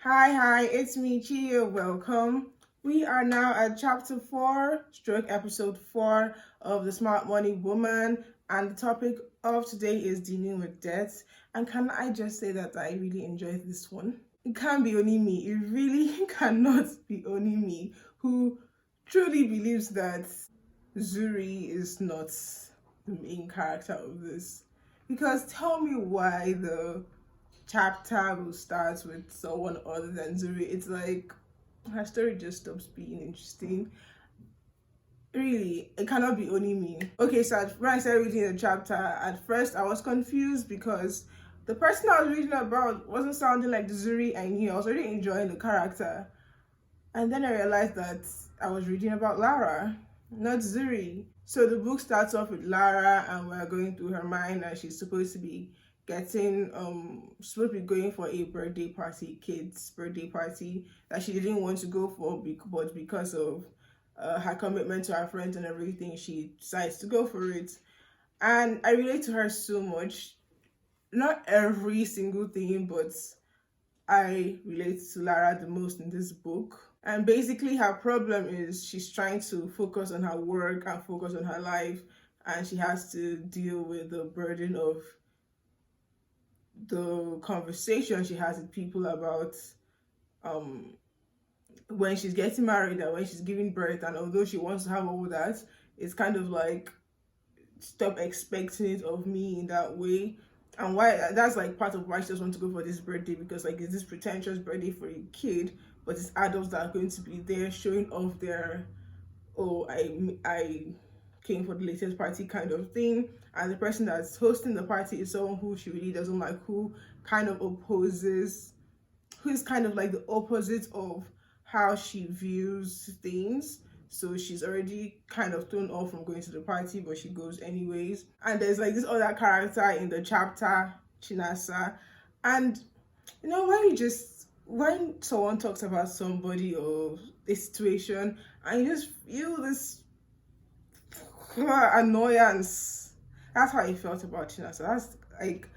Hi, it's me, Chio. Welcome. We are now at chapter 4, stroke episode 4 of The Smart Money Woman, and the topic of today is dealing with debt. And can I just say that I really enjoyed this one? It can't be only me. It really cannot be only me who truly believes that Zuri is not the main character of this. Because tell me why the chapter will start with someone other than Zuri. It's like her story just stops being interesting. Really, it cannot be only me. Okay, so when I started reading the chapter, at first I was confused because the person I was reading about wasn't sounding like the Zuri I knew. I was already enjoying the character. And then I realized that I was reading about Lara, not Zuri. So the book starts off with Lara, and we're going through her mind, and she's supposed to be supposed to be going for a birthday party, kid's birthday party that she didn't want to go for, but because of her commitment to her friends and everything, she decides to go for it. And I relate to her so much. Not every single thing, but I relate to Lara the most in this book. And basically, her problem is she's trying to focus on her work and focus on her life, and she has to deal with the burden of the conversation she has with people about um when she's getting married and when she's giving birth. And although she wants to have all that, it's kind of like, stop expecting it of me in that way. And why that's like part of why she just wants to go for this birthday, because like it's this pretentious birthday for a kid, but it's adults that are going to be there showing off their, oh, I came for the latest party kind of thing. And the person that's hosting the party is someone who she really doesn't like, who kind of opposes, who's kind of like the opposite of how she views things. So she's already kind of thrown off from going to the party, but she goes anyways. And there's like this other character in the chapter, Shenasa. And when someone talks about somebody or a situation, and you just feel this annoyance. That's how I felt about Shenasa. That's like,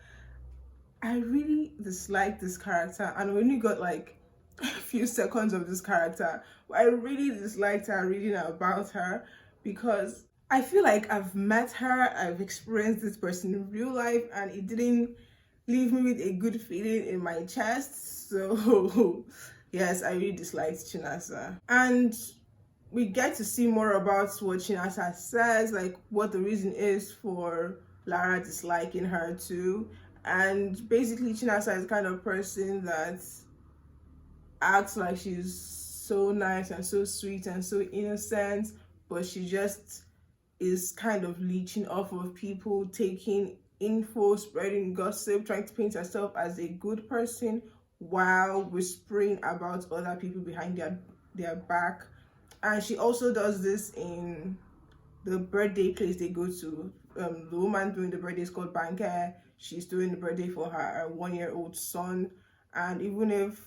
I really dislike this character, and when you got like a few seconds of this character, I really disliked her reading about her, because I feel like I've met her, I've experienced this person in real life, and it didn't leave me with a good feeling in my chest. So yes, I really disliked Chinasa. And we get to see more about what Shenasa says, like what the reason is for Lara disliking her too. And basically, Shenasa is the kind of person that acts like she's so nice and so sweet and so innocent, but she just is kind of leeching off of people, taking info, spreading gossip, trying to paint herself as a good person while whispering about other people behind their back. And she also does this in the birthday place they go to. The woman doing the birthday is called Banker. She's doing the birthday for her 1-year-old son. And even if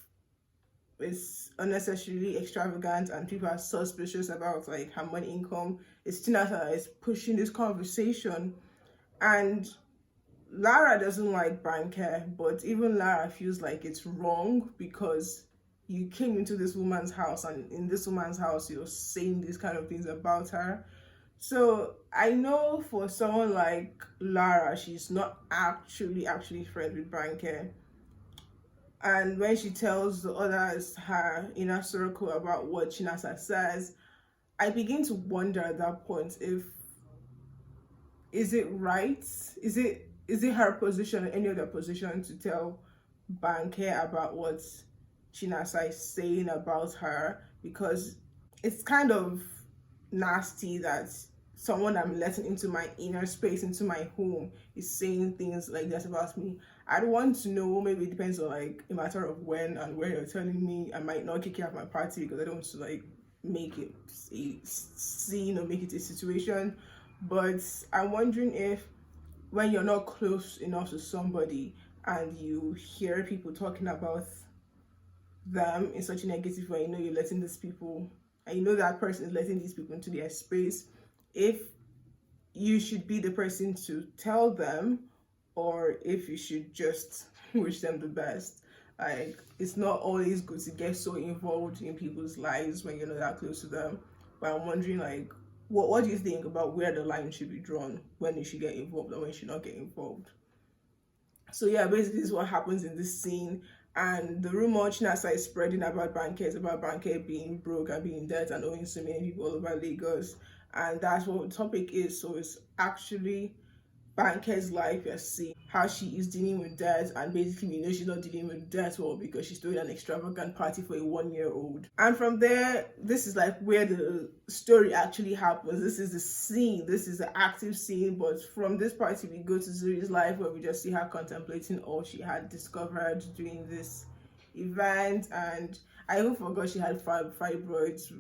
it's unnecessarily extravagant and people are suspicious about like her money income, it's Tinata that is pushing this conversation. And Lara doesn't like Banker, but even Lara feels like it's wrong, because you came into this woman's house, and in this woman's house you're saying these kind of things about her. So I know for someone like Lara, she's not actually friends with Banker. And when she tells the others, her inner circle, about what Shenasa says, I begin to wonder at that point, if is it right? Is it her position or any other position to tell Banker about what Shenasa is saying about her? Because it's kind of nasty that someone I'm letting into my inner space, into my home, is saying things like that about me. I'd want to know. Maybe it depends on like a matter of when and where you're telling me. I might not kick you out my party because I don't want to like make it a scene or make it a situation. But I'm wondering if, when you're not close enough to somebody and you hear people talking about them in such a negative way, you're letting these people, and you know that person is letting these people into their space, if you should be the person to tell them, or if you should just wish them the best. Like, it's not always good to get so involved in people's lives when you're not that close to them. But I'm wondering, like, what do you think about where the line should be drawn, when you should get involved and when you should not get involved? So yeah, basically this is what happens in this scene. And the rumor Chinasa is spreading about Banket being broke and being in debt and owing so many people all over Lagos. And that's what the topic is. So it's actually Banker's life. You're seeing how she is dealing with debt, and basically we know she's not dealing with debt well because she's doing an extravagant party for a 1-year-old. And from there, this is like where the story actually happens. This is the scene, this is the active scene. But from this party we go to Zuri's life, where we just see her contemplating all she had discovered during this event. And I even forgot she had fibroids,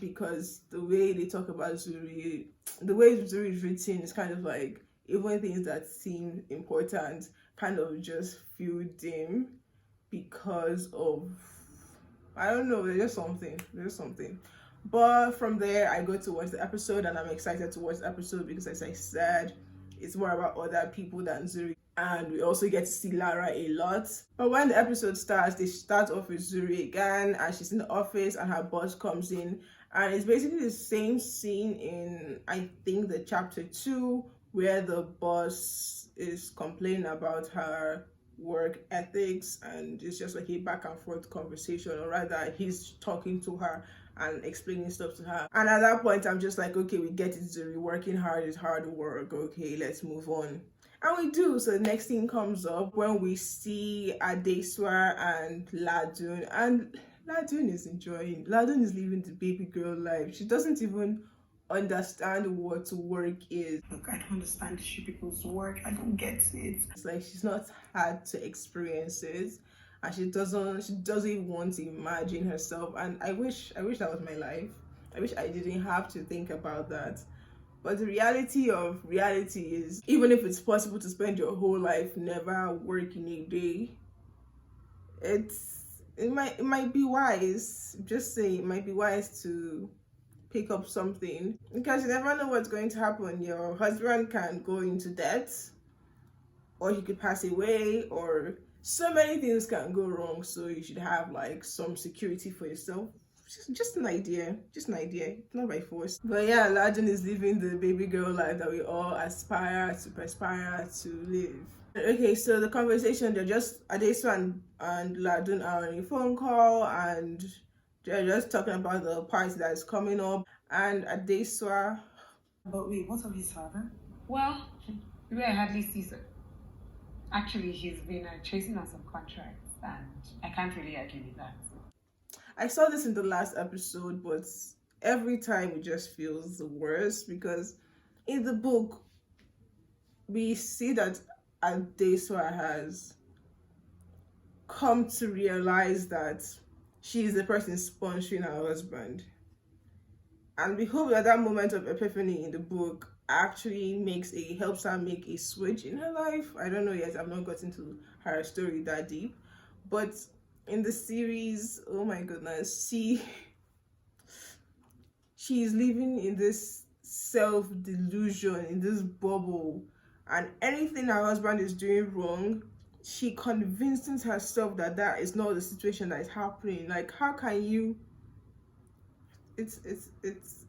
because the way they talk about Zuri, the way Zuri is written is kind of like, even things that seem important kind of just feel dim because of, I don't know, there's something. But from there I go to watch the episode, and I'm excited to watch the episode because, as I said, it's more about other people than Zuri, and we also get to see Lara a lot. But when the episode starts, they start off with Zuri again, and she's in the office and her boss comes in, and it's basically the same scene in, I think, the chapter 2, where the boss is complaining about her work ethics, and it's just like a back and forth conversation, or rather he's talking to her and explaining stuff to her. And at that point I'm just like, okay, we get it, Zuri, working hard is hard work, okay, let's move on. And we do. So the next thing comes up when we see Adeswa and Ladun, and Ladun is living the baby girl life. She doesn't even understand what work is. Look, I don't understand these people's work. I don't get it. It's like she's not had to experience it, and she doesn't even want to imagine herself. And I wish that was my life. I wish I didn't have to think about that. But the reality is, even if it's possible to spend your whole life never working a day, it might be wise. Just say it might be wise to pick up something, because you never know what's going to happen. Your husband can go into debt, or he could pass away, or so many things can go wrong. So you should have like some security for yourself. Just an idea, not by force. But yeah, Ladun is living the baby girl life that we all aspire to live. Okay, so the conversation, they're just, Adesu and Ladun are on a phone call, and they're just talking about the party that is coming up. And Adeswa. But wait, what of his father? Well, the way I hardly see so. Actually, he's been chasing on some contracts, and I can't really argue with that. I saw this in the last episode, but every time it just feels worse, because in the book we see that Adeswa has come to realize that she is the person sponsoring her husband. And we hope that moment of epiphany in the book actually helps her make a switch in her life. I don't know yet, I've not gotten to her story that deep. But in the series, oh my goodness, she's living in this self-delusion, in this bubble, and anything her husband is doing wrong, she convinces herself that is not the situation that is happening. Like, how can you, it's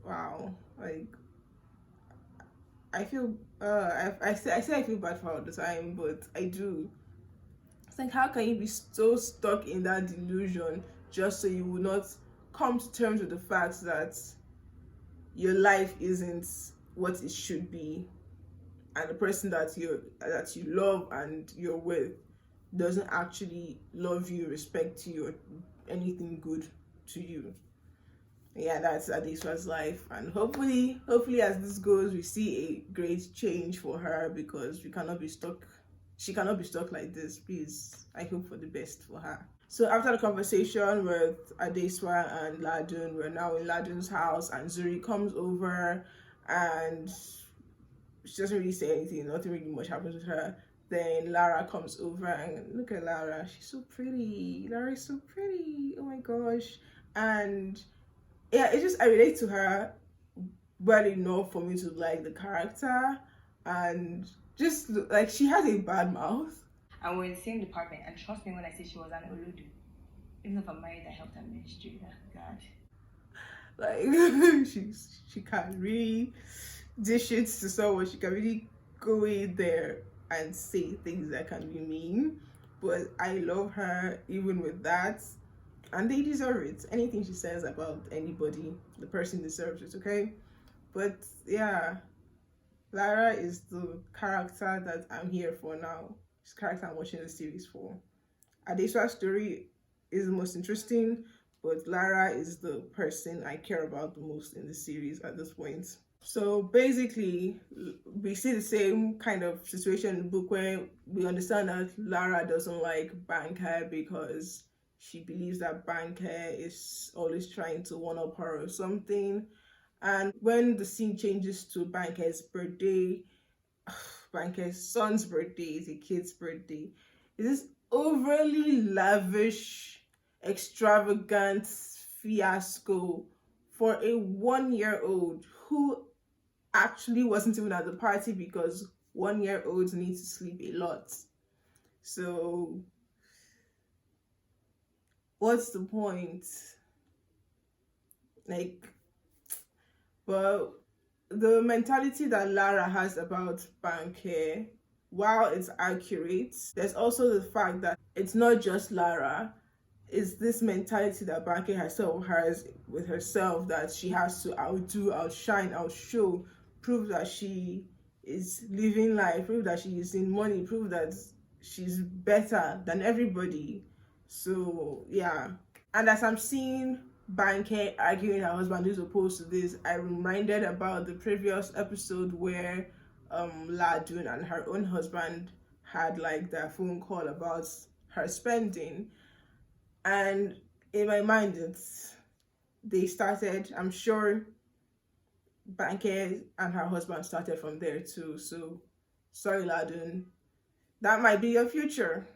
wow. Like, I feel I say I feel bad for her all the time, but I do. It's like, how can you be so stuck in that delusion just so you will not come to terms with the fact that your life isn't what it should be, and the person that you love and you're with doesn't actually love you, respect you, or anything good to you. Yeah, that's Adeswa's life, and hopefully as this goes, we see a great change for her, because she cannot be stuck like this. Please, I hope for the best for her. So after the conversation with Adeswa and Ladun, we're now in Ladun's house, and Zuri comes over, and she doesn't really say anything. Nothing really much happens with her. Then Lara comes over, and look at Lara. She's so pretty. Lara is so pretty. Oh my gosh. And yeah, I relate to her well enough for me to like the character, and just like, she has a bad mouth. And we're in the same department. And trust me when I say she was an Oludu. Even if I'm married, I helped her ministry. God. Like she can really dish it to someone. She can really go in there and say things that can be mean. But I love her even with that. And they deserve it. Anything she says about anybody, the person deserves it, okay? But yeah, Lara is the character that I'm here for now. She's the character I'm watching the series for. Adeswa's story is the most interesting, but Lara is the person I care about the most in the series at this point. So basically, we see the same kind of situation in the book where we understand that Lara doesn't like Bankhead because she believes that Bankhead is always trying to one up her or something. And when the scene changes to Bankhead's birthday, Bankhead's son's birthday is a kid's birthday. It is this overly lavish, extravagant fiasco for a 1-year-old who actually wasn't even at the party because 1-year-olds need to sleep a lot. So, what's the point? Like, but the mentality that Lara has about Banker, while it's accurate, there's also the fact that it's not just Lara. It's this mentality that Banker herself has with herself that she has to outdo, outshine, outshow, prove that she is living life, prove that she is in money, prove that she's better than everybody. So yeah. And as I'm seeing Banker arguing her husband who's opposed to this, I reminded about the previous episode where Ladun and her own husband had like their phone call about her spending. And in my mind, they started, I'm sure Banker and her husband started from there too. So sorry, Ladun. That might be your future.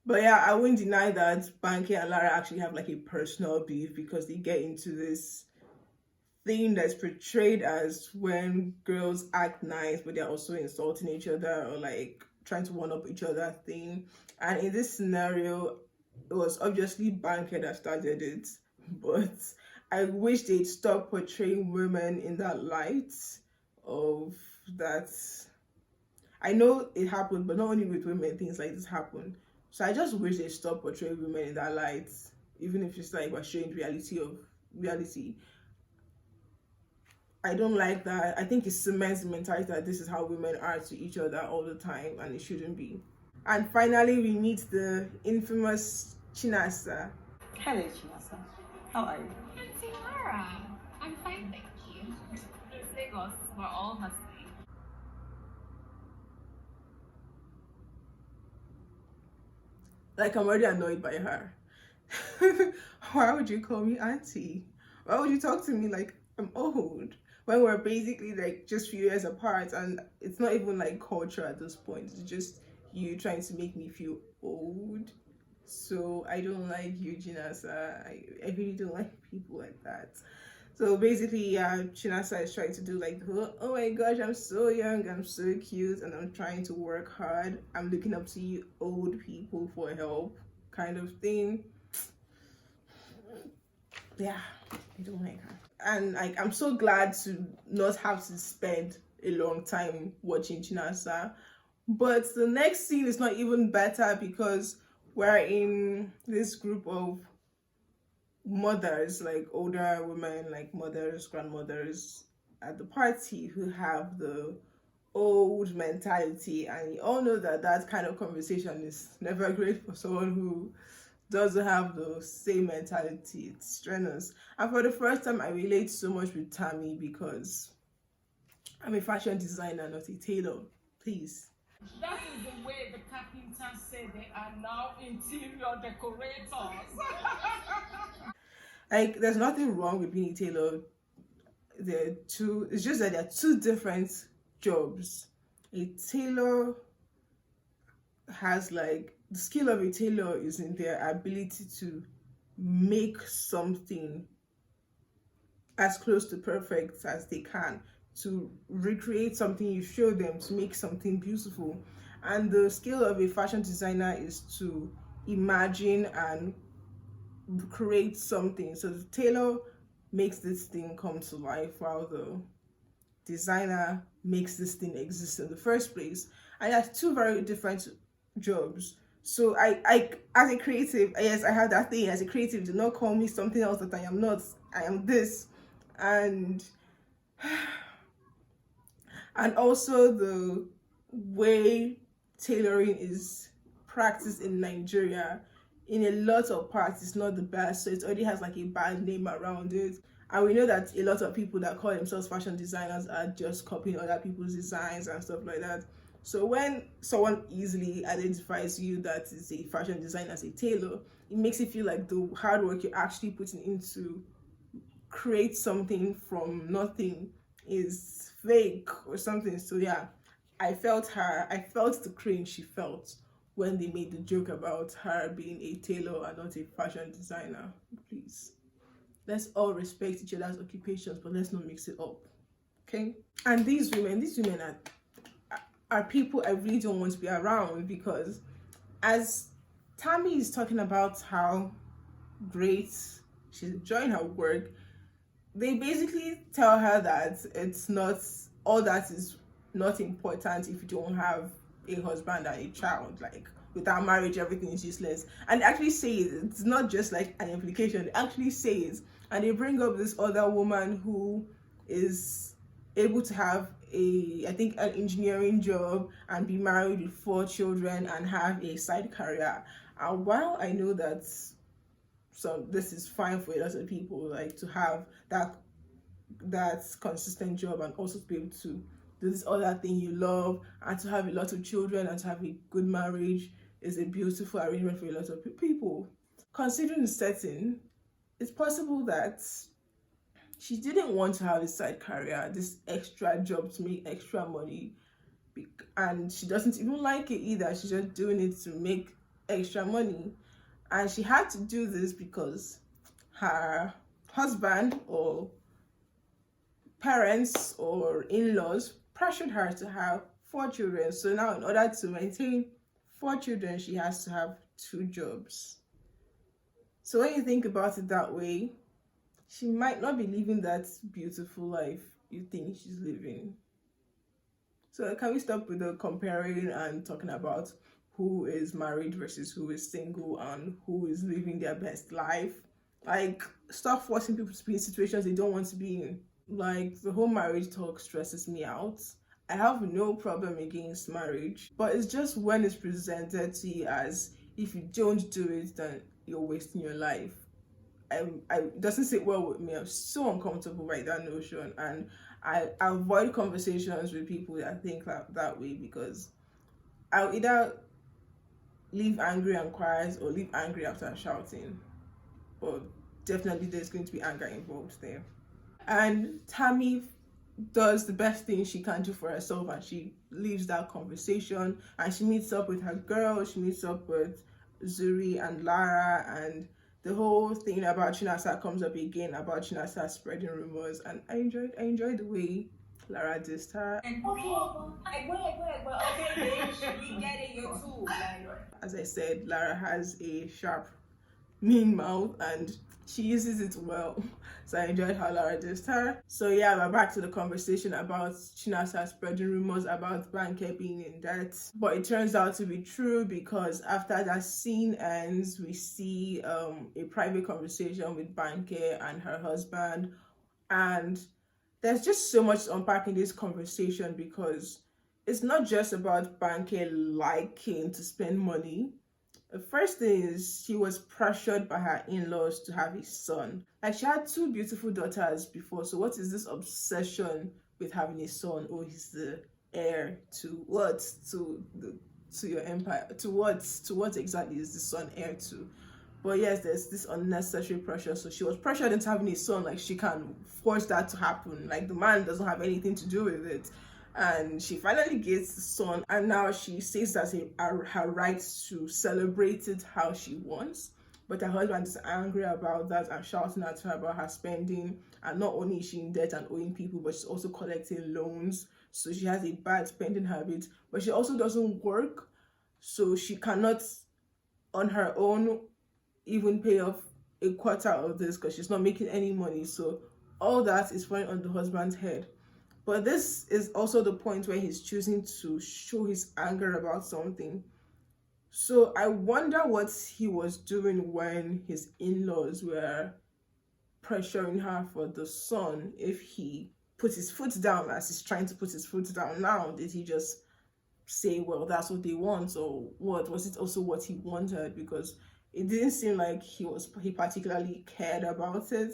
But yeah, I wouldn't deny that Banky and Lara actually have like a personal beef because they get into this thing that's portrayed as when girls act nice, but they're also insulting each other or like trying to one up each other thing. And in this scenario, it was obviously Banky that started it, but I wish they'd stop portraying women in that light of that. I know it happened, but not only with women, things like this happen. So I just wish they stop portraying women in that light, even if it's like we're showing reality. I don't like that. I think it cements the mentality that this is how women are to each other all the time, and it shouldn't be. And finally, we meet the infamous Shenasa. Hello, Shenasa. How are you? Auntie Lara, I'm fine, thank you. It's Lagos, we're all hustling. Like, I'm already annoyed by her. Why would you call me auntie? Why would you talk to me like I'm old? When we're basically like just few years apart, and it's not even like culture at this point. It's just you trying to make me feel old. So I don't like you, Shenasa. I really don't like people like that. So basically, yeah, Shenasa is trying to do like, oh my gosh, I'm so young, I'm so cute, and I'm trying to work hard. I'm looking up to you old people for help, kind of thing. Yeah, I don't like her. And like, I'm so glad to not have to spend a long time watching Shenasa. But the next scene is not even better because we're in this group of mothers, like older women, like mothers, grandmothers at the party who have the old mentality, and you all know that that kind of conversation is never great for someone who doesn't have the same mentality. It's strenuous. And for the first time, I relate so much with Tammy because I'm a fashion designer, not a tailor. Please. That is the way the carpenters say they are now interior decorators. Like, there's nothing wrong with being a tailor. It's just that they're two different jobs. A tailor has like, the skill of a tailor is in their ability to make something as close to perfect as they can, to recreate something you show them, to make something beautiful. And the skill of a fashion designer is to imagine and create something. So the tailor makes this thing come to life while the designer makes this thing exist in the first place. And that's two very different jobs. So I as a creative, yes, I have that thing. As a creative, do not call me something else that I am not. I am this. And also the way tailoring is practiced in Nigeria, in a lot of parts, it's not the best. So it already has like a bad name around it. And we know that a lot of people that call themselves fashion designers are just copying other people's designs and stuff like that. So when someone easily identifies you that is a fashion designer as a tailor, it makes it feel like the hard work you're actually putting into create something from nothing is fake or something. So yeah, I felt the cringe she felt when they made the joke about her being a tailor and not a fashion designer. Please, let's all respect each other's occupations, but let's not mix it up, okay? And these women are people I really don't want to be around, because as Tammy is talking about how great she's enjoying her work, they basically tell her that it's not all that is not important if you don't have a husband and a child. Like, without marriage, everything is useless. And they actually say it. It's not just like an implication. They actually say it. And they bring up this other woman who is able to have I think an engineering job and be married with 4 children and have a side career. And while I know that this is fine for a lot of people, like to have that consistent job and also to be able to do this other thing you love and to have a lot of children and to have a good marriage is a beautiful arrangement for a lot of people. Considering the setting, it's possible that she didn't want to have a side career, this extra job to make extra money, and she doesn't even like it either. She's just doing it to make extra money. And she had to do this because her husband or parents or in-laws pressured her to have 4 children. So now in order to maintain 4 children, she has to have 2 jobs. So when you think about it that way, she might not be living that beautiful life you think she's living. So can we stop with the comparing and talking about who is married versus who is single and who is living their best life? Like, stop forcing people to be in situations they don't want to be in. Like, the whole marriage talk stresses me out. I have no problem against marriage, but it's just when it's presented to you as if you don't do it, then you're wasting your life. It doesn't sit well with me. I'm so uncomfortable by that notion, and I avoid conversations with people that think that way, because I'll either leave angry and quiet or leave angry after shouting. But definitely there's going to be anger involved there. And Tammy does the best thing she can do for herself, and she leaves that conversation and she meets up with her girls. She meets up with Zuri and Lara, and the whole thing about Shenasa comes up again, about Shenasa spreading rumors. And I enjoyed the way Lara dissed her. Okay, bitch, we get it, you're too. As I said, Lara has a sharp, mean mouth and she uses it well. So I enjoyed how Lara dissed her. So yeah, we're back to the conversation about Shenasa spreading rumors about Banke being in debt. But it turns out to be true, because after that scene ends, we see a private conversation with Banke and her husband. And there's just so much to unpack in this conversation, because it's not just about Banke liking to spend money. The first thing is she was pressured by her in-laws to have a son. Like, she had 2 beautiful daughters before, so what is this obsession with having a son? Oh, he's the heir to what? To your empire? To what exactly is the son heir to? But yes, there's this unnecessary pressure. So she was pressured into having a son. Like, she can't force that to happen. Like, the man doesn't have anything to do with it. And she finally gets the son, and now she says that's her right to celebrate it how she wants. But her husband is angry about that and shouting at her about her spending. And not only is she in debt and owing people, but she's also collecting loans. so she has a bad spending habit, but she also doesn't work, so she cannot on her own even pay off a quarter of this because she's not making any money. So all that is falling on the husband's head. But this is also the point where he's choosing to show his anger about something. So I wonder what he was doing when his in-laws were pressuring her for the son. If he put his foot down as he's trying to put his foot down now, did he just say, well, that's what they want, or what was it also what he wanted? Because it didn't seem like he particularly cared about it,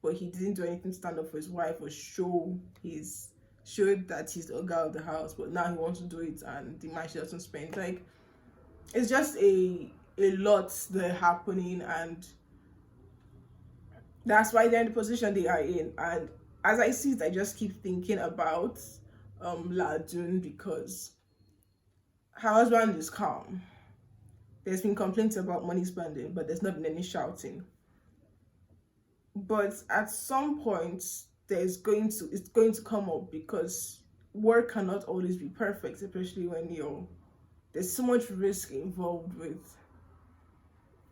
but he didn't do anything to stand up for his wife or showed that he's the guy of the house. But now he wants to do it and the man she doesn't spend. Like, it's just a lot there happening, and that's why they're in the position they are in. And as I see it, I just keep thinking about Ladun, because her husband is calm. There's been complaints about money spending, but there's not been any shouting. But at some point, it's going to come up, because work cannot always be perfect, especially when there's so much risk involved with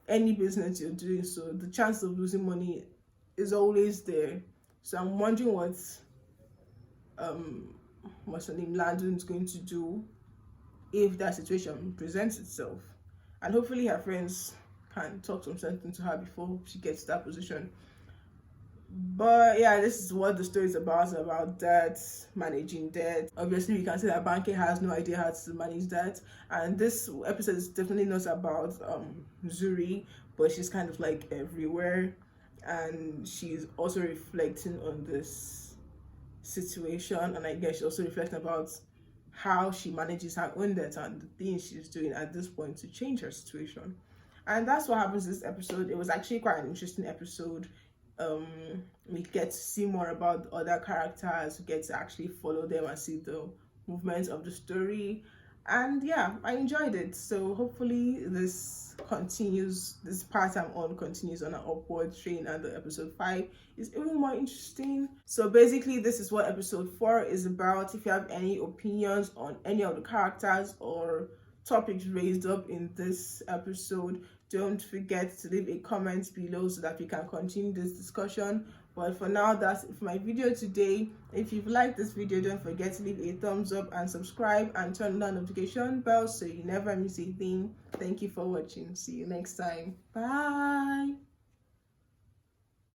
any business you're doing. So the chance of losing money is always there. So I'm wondering what's her name, Landon, is going to do if that situation presents itself. And hopefully her friends can talk some sense into her before she gets to that position. But yeah, this is what the story is about debt, managing debt. Obviously, we can say that Banke has no idea how to manage debt, and this episode is definitely not about Zuri, but she's kind of like everywhere, and she's also reflecting on this situation, and I guess she's also reflecting about how she manages her own debt and the things she's doing at this point to change her situation. And that's what happens this episode. It was actually quite an interesting episode. We get to see more about the other characters, we get to actually follow them and see the movements of the story, and yeah, I enjoyed it. So hopefully this part I'm on continues on an upward train, and the episode 5 is even more interesting. So basically, this is what episode 4 is about. If you have any opinions on any of the characters or topics raised up in this episode, don't forget to leave a comment below so that we can continue this discussion. But for now, that's it for my video today. If you've liked this video, don't forget to leave a thumbs up and subscribe and turn on the notification bell so you never miss a thing. Thank you for watching. See you next time. Bye.